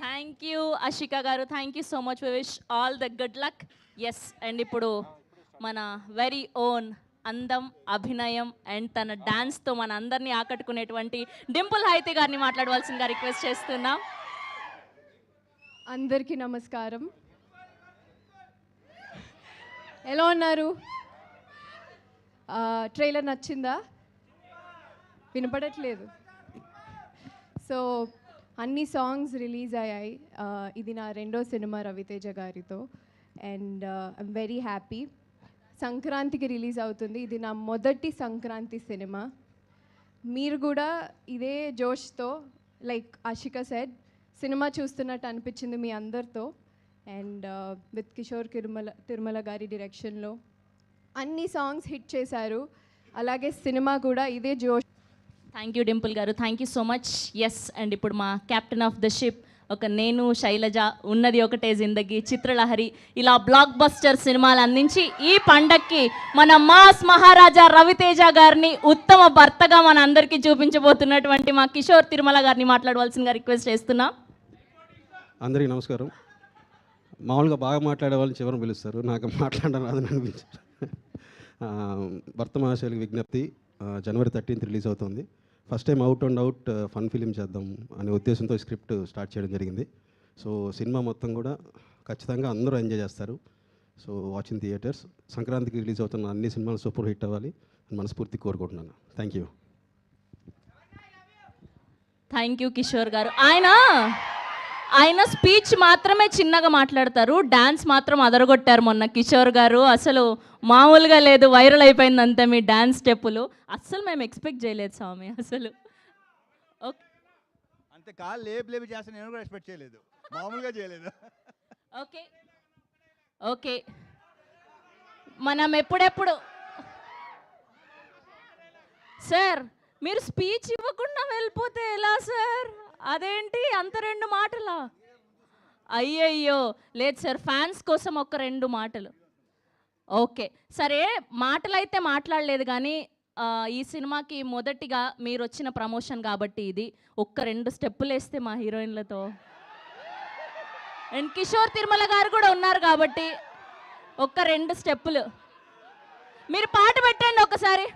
Thank you Ashika గారు, thank you so much. We wish all the good luck. Yes, and ఇప్పుడు మన very own అందం, అభినయం and తన డాన్స్తో మన అందరినీ ఆకట్టుకునేటువంటి డింపుల్ హైతి గారిని మాట్లాడవలసిందిగా రిక్వెస్ట్ చేస్తున్నాం. అందరికీ నమస్కారం. ఎలా ఉన్నారు? ట్రైలర్ నచ్చిందా? వినపడట్లేదు. సో అన్ని సాంగ్స్ రిలీజ్ అయ్యాయి. ఇది నా రెండో సినిమా రవితేజ గారితో అండ్ ఐమ్ వెరీ హ్యాపీ. సంక్రాంతికి రిలీజ్ అవుతుంది. ఇది నా మొదటి సంక్రాంతి సినిమా. మీరు కూడా ఇదే జోష్తో లైక్ ఆషిక సెడ్ సినిమా చూస్తున్నట్టు అనిపించింది మీ అందరితో. అండ్ విత్ కిషోర్ తిరుమల గారి డైరెక్షన్లో అన్ని సాంగ్స్ హిట్ చేశారు. అలాగే సినిమా కూడా ఇదే జోష్. థ్యాంక్ యూ డింపుల్ గారు, thank you so much. Yes, and ఇప్పుడు మా కెప్టెన్ ఆఫ్ ద షిప్, ఒక నేను, శైలజ, ఉన్నది ఒకటే జిందగీ, చిత్రలహరి, ఇలా బ్లాక్ బస్టర్ సినిమాలు అందించి ఈ పండక్కి మన మాస్ మహారాజా రవితేజ గారిని ఉత్తమ భర్తగా మన అందరికీ చూపించబోతున్నటువంటి మా కిషోర్ తిరుమల గారిని మాట్లాడవలసిందిగా రిక్వెస్ట్ చేస్తున్నా. అందరికీ నమస్కారం. మామూలుగా బాగా మాట్లాడే వాళ్ళని చివరిని పిలుస్తారు, నాకు మాట్లాడడం రాదని అనిపించారు. భర్త మహాశైలికి విజ్ఞప్తి, జనవరి 13th రిలీజ్ అవుతుంది. First time out and out fun film చేద్దాం అనే ఉద్దేశంతో స్క్రిప్ట్ స్టార్ట్ చేయడం జరిగింది. సో సినిమా మొత్తం కూడా ఖచ్చితంగా అందరూ ఎంజాయ్ చేస్తారు. So watching theatres. సంక్రాంతికి రిలీజ్ అవుతున్న అన్ని సినిమాలు సూపర్ హిట్ అవ్వాలి అని మనస్ఫూర్తి కోరుకుంటున్నాను. Thank you. Thank you Kishore గారు. ఆయన స్పీచ్ మాత్రమే చిన్నగా మాట్లాడతారు, డ్యాన్స్ మాత్రం అదరగొట్టారు మొన్న కిషోర్ గారు. అసలు మామూలుగా లేదు, వైరల్ అయిపోయింది అంతే మీ డ్యాన్స్ స్టెప్పులు. అస్సలు మేము ఎక్స్పెక్ట్ చేయలేదు స్వామి అసలు. ఓకే, అంతే కాళ్ళు లేపి చేస్తాను, నేను కూడా ఎక్స్పెక్ట్ చేయలేదు, మామూలుగా చేయలేదు. ఓకే ఓకే, మనం ఎప్పుడెప్పుడు సార్ మీరు స్పీచ్ ఇవ్వకుండా వెళ్ళిపోతే ఎలా సార్? అదేంటి అంత 2 మాటలా? అయ్యయ్యో లేదు సార్, ఫ్యాన్స్ కోసం ఒక 2 మాటలు. ఓకే సరే, మాటలు అయితే మాట్లాడలేదు కానీ ఈ సినిమాకి మొదటిగా మీరు వచ్చిన ప్రమోషన్ కాబట్టి ఇది ఒక్క 2 స్టెప్పులు వేస్తే మా హీరోయిన్లతో. అండ్ కిషోర్ తిరుమల గారు కూడా ఉన్నారు కాబట్టి ఒక్క 2 స్టెప్పులు మీరు పాట పెట్టండి ఒకసారి.